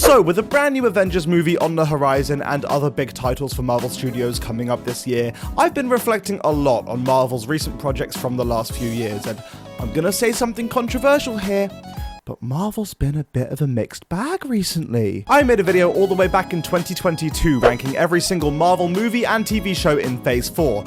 So, with a brand new Avengers movie on the horizon and other big titles for Marvel Studios coming up this year, I've been reflecting a lot on Marvel's recent projects from the last few years, and I'm gonna say something controversial here, but Marvel's been a bit of a mixed bag recently. I made a video all the way back in 2022 ranking every single Marvel movie and TV show in Phase 4.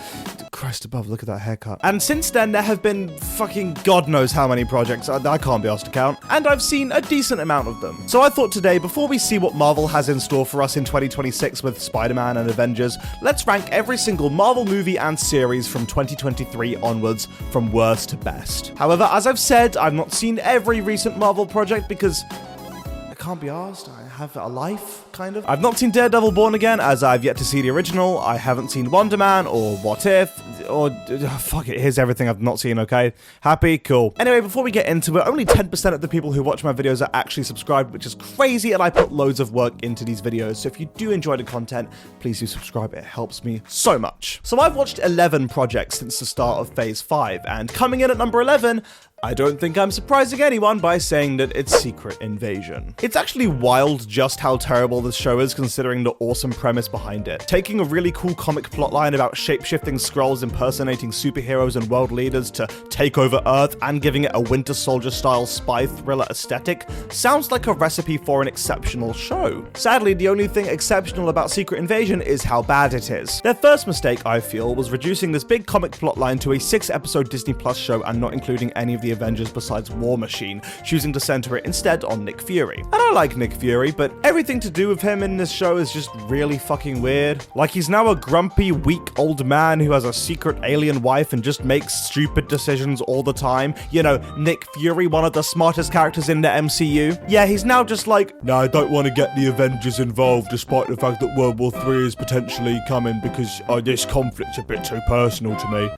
Christ above, look at that haircut. And since then, there have been fucking God knows how many projects, I can't be asked to count, and I've seen a decent amount of them. So I thought today, before we see what Marvel has in store for us in 2026 with Spider-Man and Avengers, let's rank every single Marvel movie and series from 2023 onwards, from worst to best. However, as I've said, I've not seen every recent Marvel project because I can't be asked. I have a life, kind of. I've not seen Daredevil Born Again, as I've yet to see the original. I haven't seen Wonder Man, or What If, or fuck it, here's everything I've not seen, okay? Happy? Cool. Anyway, before we get into it, only 10% of the people who watch my videos are actually subscribed, which is crazy, and I put loads of work into these videos, so if you do enjoy the content, please do subscribe, it helps me so much. So I've watched 11 projects since the start of Phase 5, and coming in at number 11, I don't think I'm surprising anyone by saying that it's Secret Invasion. It's actually wild just how terrible this show is considering the awesome premise behind it. Taking a really cool comic plotline about shape-shifting Skrulls impersonating superheroes and world leaders to take over Earth and giving it a Winter Soldier-style spy thriller aesthetic sounds like a recipe for an exceptional show. Sadly, the only thing exceptional about Secret Invasion is how bad it is. Their first mistake, I feel, was reducing this big comic plotline to a 6-episode Disney Plus show and not including any of the Avengers besides War Machine, choosing to center it instead on Nick Fury. And I like Nick Fury, but everything to do with him in this show is just really fucking weird. Like, he's now a grumpy, weak old man who has a secret alien wife and just makes stupid decisions all the time. You know, Nick Fury, one of the smartest characters in the MCU. Yeah, he's now just like, nah, I don't want to get the Avengers involved despite the fact that World War III is potentially coming because this conflict's a bit too personal to me.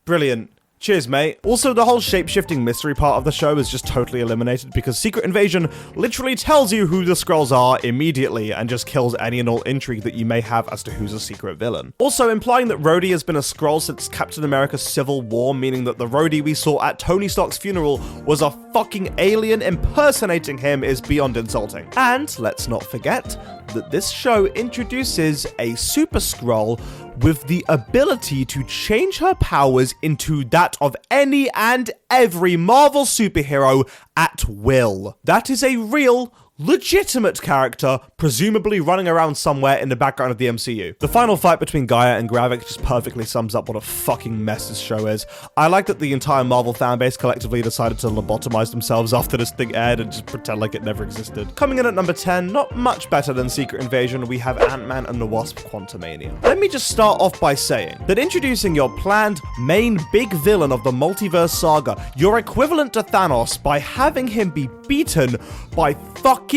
Brilliant. Cheers, mate. Also, the whole shape-shifting mystery part of the show is just totally eliminated because Secret Invasion literally tells you who the Skrulls are immediately and just kills any and all intrigue that you may have as to who's a secret villain. Also, implying that Rhodey has been a Skrull since Captain America's Civil War, meaning that the Rhodey we saw at Tony Stark's funeral was a fucking alien impersonating him, is beyond insulting. And let's not forget that this show introduces a Super Skrull with the ability to change her powers into that of any and every Marvel superhero at will. That is a real, legitimate character, presumably running around somewhere in the background of the MCU. The final fight between Gaia and Gravik just perfectly sums up what a fucking mess this show is. I like that the entire Marvel fanbase collectively decided to lobotomize themselves after this thing aired and just pretend like it never existed. Coming in at number 10, not much better than Secret Invasion, we have Ant-Man and the Wasp: Quantumania. Let me just start off by saying that introducing your planned main big villain of the multiverse saga, your equivalent to Thanos, by having him be beaten by fucking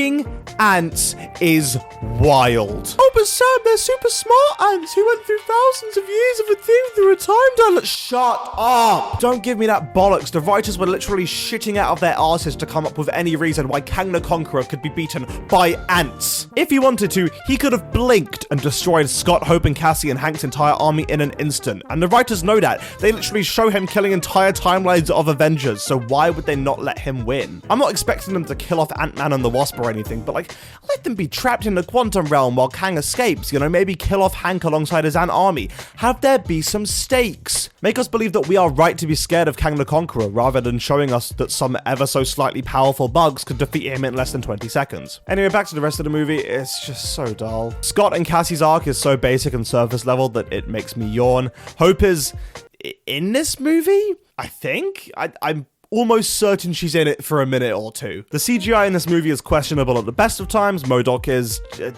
ants is wild. Oh, but Sam, they're super smart ants who went through thousands of years of a thing through a time dial. Shut up. Don't give me that bollocks. The writers were literally shitting out of their asses to come up with any reason why Kang the Conqueror could be beaten by ants. If he wanted to, he could have blinked and destroyed Scott, Hope, and Cassie and Hank's entire army in an instant. And the writers know that. They literally show him killing entire timelines of Avengers, so why would they not let him win? I'm not expecting them to kill off Ant-Man and the Wasp or anything, but like, let them be trapped in the quantum realm while Kang escapes, you know, maybe kill off Hank alongside his ant army. Have there be some stakes. Make us believe that we are right to be scared of Kang the Conqueror, rather than showing us that some ever so slightly powerful bugs could defeat him in less than 20 seconds. Anyway, back to the rest of the movie, it's just so dull. Scott and Cassie's arc is so basic and surface level that it makes me yawn. Hope is in this movie, I think? I'm almost certain she's in it for a minute or two. The CGI in this movie is questionable at the best of times. MODOK is... I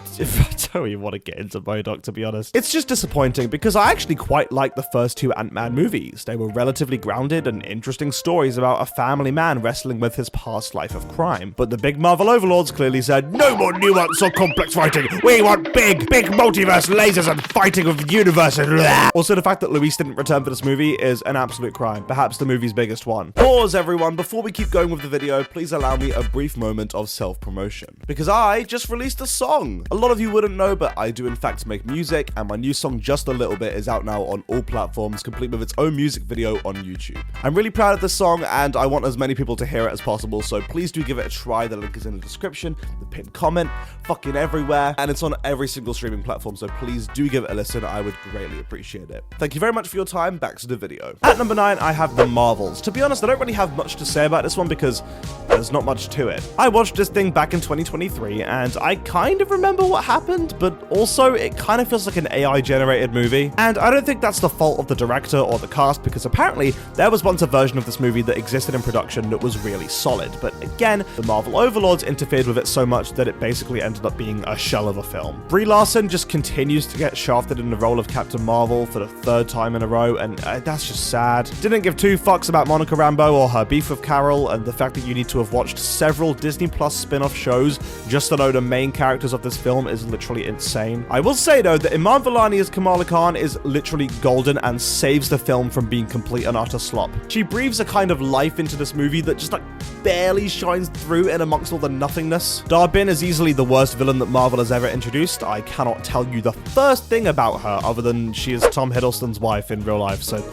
don't even want to get into MODOK, to be honest. It's just disappointing because I actually quite like the first two Ant-Man movies. They were relatively grounded and interesting stories about a family man wrestling with his past life of crime. But the big Marvel overlords clearly said, no more nuance or complex writing. We want big multiverse lasers and fighting of universes. Also, the fact that Luis didn't return for this movie is an absolute crime. Perhaps the movie's biggest one. Pause, everyone, before we keep going with the video, please allow me a brief moment of self-promotion. Because I just released a song! A lot of you wouldn't know, but I do in fact make music, and my new song Just a Little Bit is out now on all platforms, complete with its own music video on YouTube. I'm really proud of this song, and I want as many people to hear it as possible, so please do give it a try. The link is in the description, the pinned comment, fucking everywhere, and it's on every single streaming platform, so please do give it a listen. I would greatly appreciate it. Thank you very much for your time. Back to the video. At number 9, I have The Marvels. To be honest, I don't really have much to say about this one because there's not much to it. I watched this thing back in 2023, and I kind of remember what happened, but also it kind of feels like an AI-generated movie. And I don't think that's the fault of the director or the cast, because apparently there was once a version of this movie that existed in production that was really solid. But again, the Marvel overlords interfered with it so much that it basically ended up being a shell of a film. Brie Larson just continues to get shafted in the role of Captain Marvel for the 3rd time in a row, and that's just sad. Didn't give 2 fucks about Monica Rambeau or her beef with Carol, and the fact that you need to have watched several Disney Plus spin-off shows just to know the main characters of this film is literally insane. I will say though that Iman Vellani as Kamala Khan is literally golden and saves the film from being complete and utter slop. She breathes a kind of life into this movie that just like barely shines through in amongst all the nothingness. Dar-Benn is easily the worst villain that Marvel has ever introduced. I cannot tell you the first thing about her other than she is Tom Hiddleston's wife in real life, so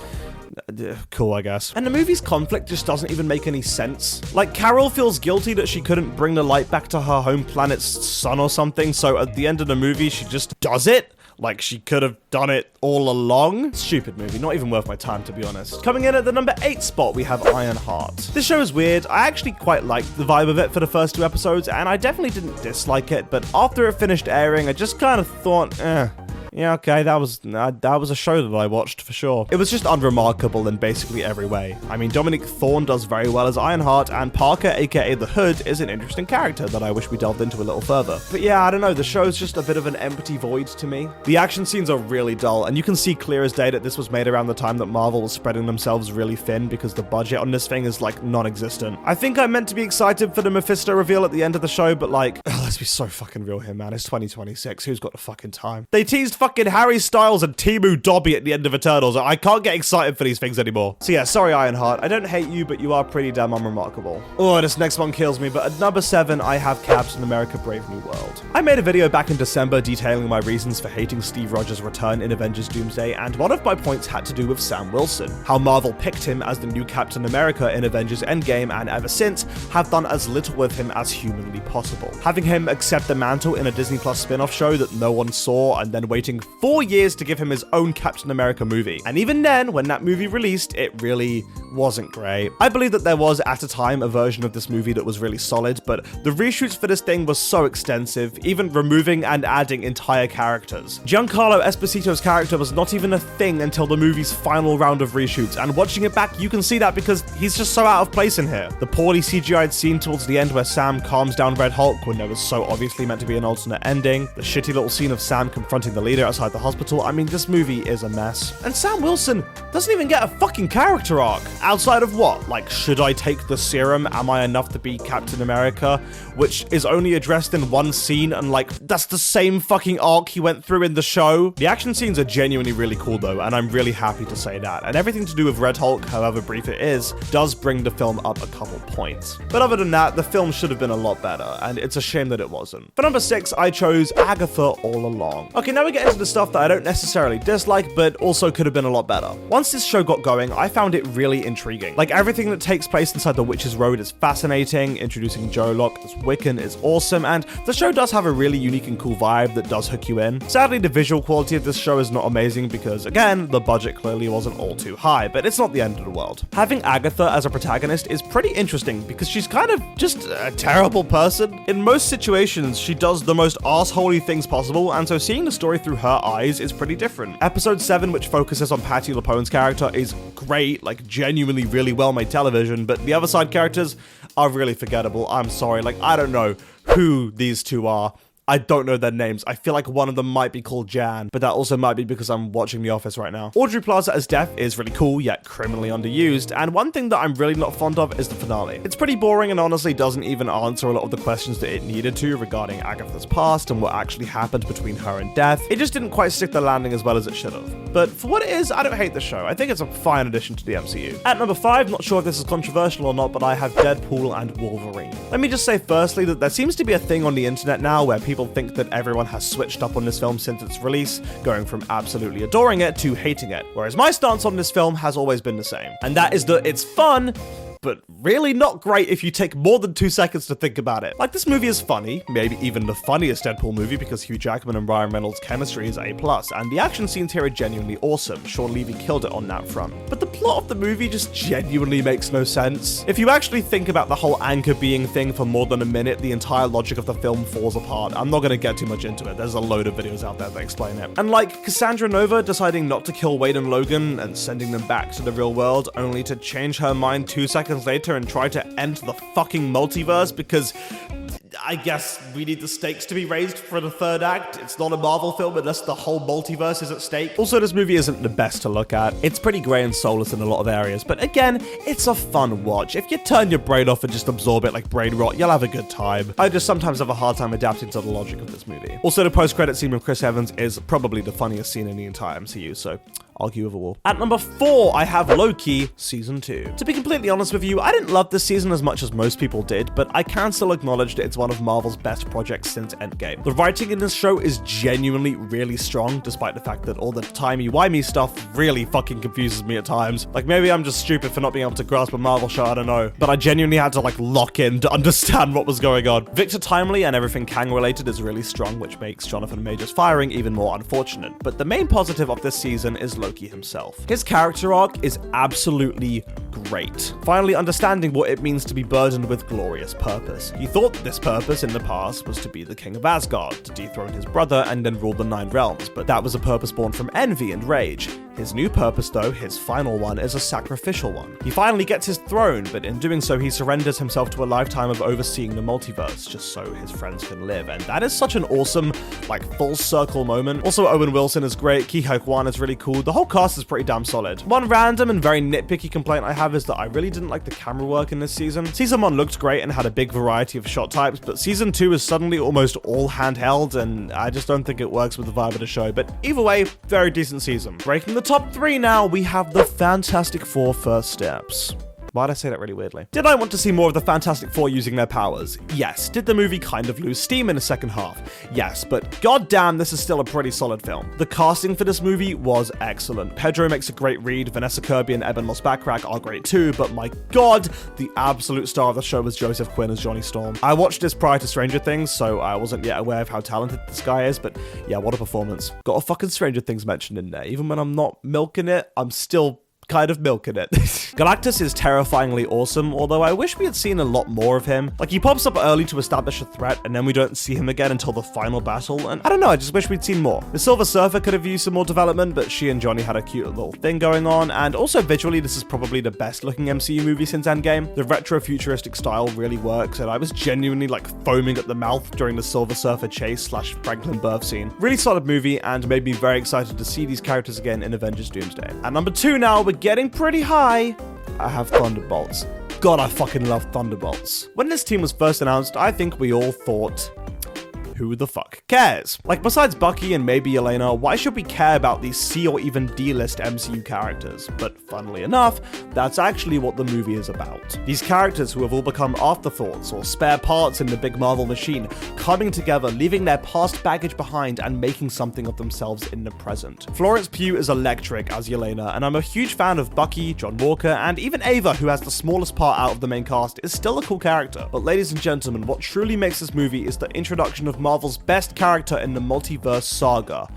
cool, I guess. And the movie's conflict just doesn't even make any sense. Like, Carol feels guilty that she couldn't bring the light back to her home planet's sun or something, so at the end of the movie, she just does it? Like she could have done it all along? Stupid movie, not even worth my time to be honest. Coming in at the number 8 spot, we have Ironheart. This show is weird. I actually quite liked the vibe of it for the first 2 episodes, and I definitely didn't dislike it, but after it finished airing, I just kind of thought, yeah, okay, that was a show that I watched for sure. It was just unremarkable in basically every way. I mean, Dominic Thorne does very well as Ironheart, and Parker, aka The Hood, is an interesting character that I wish we delved into a little further. But yeah, I don't know, the show's just a bit of an empty void to me. The action scenes are really dull, and you can see clear as day that this was made around the time that Marvel was spreading themselves really thin because the budget on this thing is like non-existent. I think I'm meant to be excited for the Mephisto reveal at the end of the show, but like, let's be so fucking real here, man. It's 2026. Who's got the fucking time? They teased fucking Harry Styles and Timu Dobby at the end of Eternals. I can't get excited for these things anymore. So yeah, sorry Ironheart. I don't hate you, but you are pretty damn unremarkable. Oh, this next one kills me, but at number 7, I have Captain America Brave New World. I made a video back in December detailing my reasons for hating Steve Rogers' return in Avengers Doomsday, and one of my points had to do with Sam Wilson. How Marvel picked him as the new Captain America in Avengers Endgame, and ever since, have done as little with him as humanly possible. Having him accept the mantle in a Disney Plus spin-off show that no one saw, and then waiting 4 years to give him his own Captain America movie. And even then, when that movie released, it really wasn't great. I believe that there was, at a time, a version of this movie that was really solid, but the reshoots for this thing was so extensive, even removing and adding entire characters. Giancarlo Esposito's character was not even a thing until the movie's final round of reshoots, and watching it back, you can see that because he's just so out of place in here. The poorly CGI'd scene towards the end where Sam calms down Red Hulk when there was so obviously meant to be an alternate ending, the shitty little scene of Sam confronting the leader outside the hospital. I mean, this movie is a mess. And Sam Wilson doesn't even get a fucking character arc. Outside of what? Like, should I take the serum? Am I enough to be Captain America? Which is only addressed in one scene, and like, that's the same fucking arc he went through in the show. The action scenes are genuinely really cool though, and I'm really happy to say that. And everything to do with Red Hulk, however brief it is, does bring the film up a couple points. But other than that, the film should have been a lot better, and it's a shame that it wasn't. For number 6, I chose Agatha All Along. Okay, now we get into the stuff that I don't necessarily dislike, but also could have been a lot better. Once this show got going, I found it really intriguing. Like, everything that takes place inside the Witch's Road is fascinating, introducing Joe Locke as Wiccan is awesome, and the show does have a really unique and cool vibe that does hook you in. Sadly, the visual quality of this show is not amazing because, again, the budget clearly wasn't all too high, but it's not the end of the world. Having Agatha as a protagonist is pretty interesting because she's kind of just a terrible person. In most situations, she does the most arsehole-y things possible, and so seeing the story through her eyes is pretty different. Episode 7, which focuses on Patti LuPone's character, is great, like genuinely really well made television, but the other side characters are really forgettable. I'm sorry, like I don't know who these two are. I don't know their names. I feel like one of them might be called Jan, but that also might be because I'm watching The Office right now. Audrey Plaza as Death is really cool, yet criminally underused, and one thing that I'm really not fond of is the finale. It's pretty boring and honestly doesn't even answer a lot of the questions that it needed to regarding Agatha's past and what actually happened between her and Death. It just didn't quite stick the landing as well as it should have. But for what it is, I don't hate the show. I think it's a fine addition to the MCU. At number 5, not sure if this is controversial or not, but I have Deadpool and Wolverine. Let me just say firstly that there seems to be a thing on the internet now where people think that everyone has switched up on this film since its release, going from absolutely adoring it to hating it, whereas my stance on this film has always been the same, and that is that it's fun, but really not great if you take more than 2 seconds to think about it. Like, this movie is funny, maybe even the funniest Deadpool movie because Hugh Jackman and Ryan Reynolds' chemistry is A+, and the action scenes here are genuinely awesome. Sean Levy killed it on that front. But the plot of the movie just genuinely makes no sense. If you actually think about the whole anchor being thing for more than a minute, the entire logic of the film falls apart. I'm not gonna get too much into it, there's a load of videos out there that explain it. And like, Cassandra Nova deciding not to kill Wade and Logan and sending them back to the real world, only to change her mind 2 seconds later and try to end the fucking multiverse because I guess we need the stakes to be raised for the third act. It's not a Marvel film unless the whole multiverse is at stake. Also, this movie isn't the best to look at. It's pretty grey and soulless in a lot of areas, but again, it's a fun watch. If you turn your brain off and just absorb it like brain rot, you'll have a good time. I just sometimes have a hard time adapting to the logic of this movie. Also, the post-credit scene with Chris Evans is probably the funniest scene in the entire MCU, so argue with a wall. At number 4, I have Loki Season 2. To be completely honest with you, I didn't love this season as much as most people did, but I can still acknowledge that it's one of Marvel's best projects since Endgame. The writing in this show is genuinely really strong, despite the fact that all the timey-wimey stuff really fucking confuses me at times. Like, maybe I'm just stupid for not being able to grasp a Marvel show, I don't know. But I genuinely had to like lock in to understand what was going on. Victor Timely and everything Kang related is really strong, which makes Jonathan Majors firing even more unfortunate. But the main positive of this season is Loki himself. His character arc is absolutely great. Finally understanding what it means to be burdened with glorious purpose. He thought this purpose in the past was to be the king of Asgard, to dethrone his brother and then rule the 9 realms, but that was a purpose born from envy and rage. His new purpose though, his final one, is a sacrificial one. He finally gets his throne, but in doing so he surrenders himself to a lifetime of overseeing the multiverse, just so his friends can live, and that is such an awesome, like, full circle moment. Also, Owen Wilson is great, Ke Huy Quan is really cool, the whole cast is pretty damn solid. One random and very nitpicky complaint I have is that I really didn't like the camera work in this season. Season 1 looked great and had a big variety of shot types, but Season 2 is suddenly almost all handheld, and I just don't think it works with the vibe of the show, but either way, very decent season. Breaking the top 3 now, we have the Fantastic Four First Steps. Why'd I say that really weirdly? Did I want to see more of the Fantastic Four using their powers? Yes. Did the movie kind of lose steam in the second half? Yes, but goddamn, this is still a pretty solid film. The casting for this movie was excellent. Pedro makes a great read, Vanessa Kirby and Eben Moss-Backrack are great too, but my god, the absolute star of the show was Joseph Quinn as Johnny Storm. I watched this prior to Stranger Things, so I wasn't yet aware of how talented this guy is, but yeah, what a performance. Got a fucking Stranger Things mentioned in there. Even when I'm not milking it, I'm still kind of milking it. Galactus is terrifyingly awesome, although I wish we had seen a lot more of him. Like, he pops up early to establish a threat, and then we don't see him again until the final battle, and I don't know, I just wish we'd seen more. The Silver Surfer could have used some more development, but she and Johnny had a cute little thing going on, and also visually, this is probably the best looking MCU movie since Endgame. The retro-futuristic style really works, and I was genuinely, like, foaming at the mouth during the Silver Surfer chase / Franklin birth scene. Really solid movie, and made me very excited to see these characters again in Avengers Doomsday. At number 2 now, we're getting pretty high. I have Thunderbolts. God, I fucking love Thunderbolts. When this team was first announced, I think we all thought, who the fuck cares? Like, besides Bucky and maybe Elena, why should we care about these C or even D-list MCU characters? But funnily enough, that's actually what the movie is about. These characters who have all become afterthoughts or spare parts in the big Marvel machine, coming together, leaving their past baggage behind and making something of themselves in the present. Florence Pugh is electric as Yelena, and I'm a huge fan of Bucky, John Walker, and even Ava, who has the smallest part out of the main cast, is still a cool character. But ladies and gentlemen, what truly makes this movie is the introduction of Marvel's best character in the multiverse saga,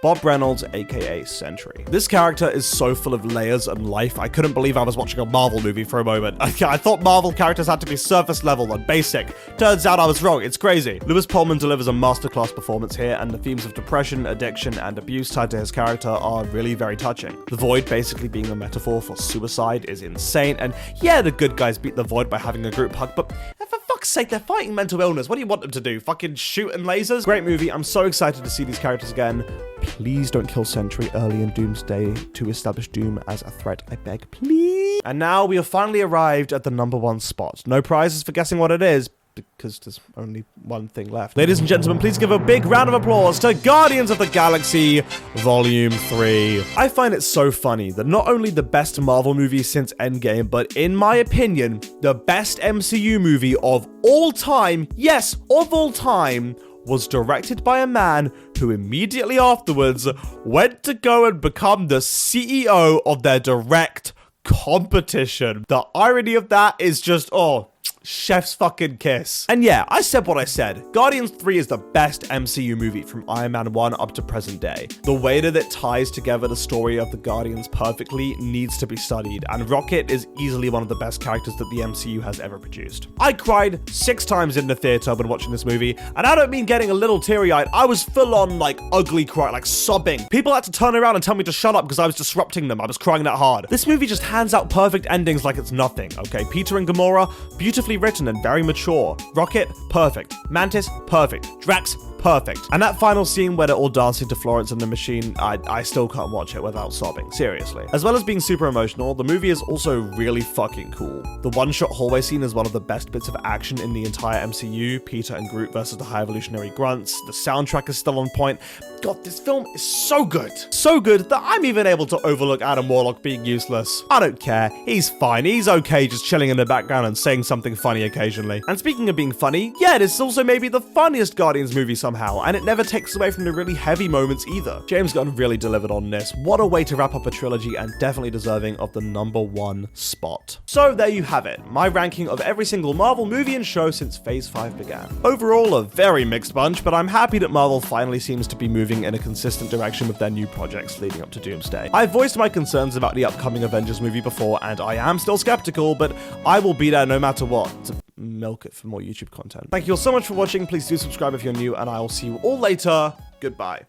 Bob Reynolds, aka Sentry. This character is so full of layers and life, I couldn't believe I was watching a Marvel movie for a moment. I thought Marvel characters had to be surface level and basic. Turns out I was wrong, it's crazy. Lewis Pullman delivers a masterclass performance here, and the themes of depression, addiction, and abuse tied to his character are really very touching. The Void basically being a metaphor for suicide is insane, and yeah, the good guys beat the Void by having a group hug, but for fuck's fuck's sake, they're fighting mental illness. What do you want them to do? Fucking shoot and lasers? Great movie. I'm so excited to see these characters again. Please don't kill Sentry early in Doomsday to establish Doom as a threat, I beg, please. And now we have finally arrived at the #1 spot. No prizes for guessing what it is, because there's only one thing left. Ladies and gentlemen, please give a big round of applause to Guardians of the Galaxy Volume 3. I find it so funny that not only the best Marvel movie since Endgame, but in my opinion, the best MCU movie of all time, yes, of all time, was directed by a man who immediately afterwards went to go and become the CEO of their direct competition. The irony of that is just, oh, chef's fucking kiss. And yeah, I said what I said. Guardians 3 is the best MCU movie from Iron Man 1 up to present day. The way that it ties together the story of the Guardians perfectly needs to be studied, and Rocket is easily one of the best characters that the MCU has ever produced. I cried 6 times in the theater when watching this movie, and I don't mean getting a little teary-eyed. I was full on like ugly cry, like sobbing. People had to turn around and tell me to shut up because I was disrupting them. I was crying that hard. This movie just hands out perfect endings like it's nothing, okay? Peter and Gamora, beautifully written and very mature. Rocket, perfect. Mantis, perfect. Drax, perfect. And that final scene where they're all dancing to Florence and the Machine, I still can't watch it without sobbing, seriously. As well as being super emotional, the movie is also really fucking cool. The one-shot hallway scene is one of the best bits of action in the entire MCU, Peter and Groot versus the High Evolutionary Grunts. The soundtrack is still on point. God, this film is so good. So good that I'm even able to overlook Adam Warlock being useless. I don't care. He's fine. He's okay just chilling in the background and saying something funny occasionally. And speaking of being funny, yeah, this is also maybe the funniest Guardians movie somehow, and it never takes away from the really heavy moments either. James Gunn really delivered on this. What a way to wrap up a trilogy, and definitely deserving of the #1 spot. So there you have it, my ranking of every single Marvel movie and show since Phase 5 began. Overall, a very mixed bunch, but I'm happy that Marvel finally seems to be moving in a consistent direction with their new projects leading up to Doomsday. I've voiced my concerns about the upcoming Avengers movie before, and I am still skeptical, but I will be there no matter what to milk it for more YouTube content. Thank you all so much for watching. Please do subscribe if you're new, and I will see you all later. Goodbye.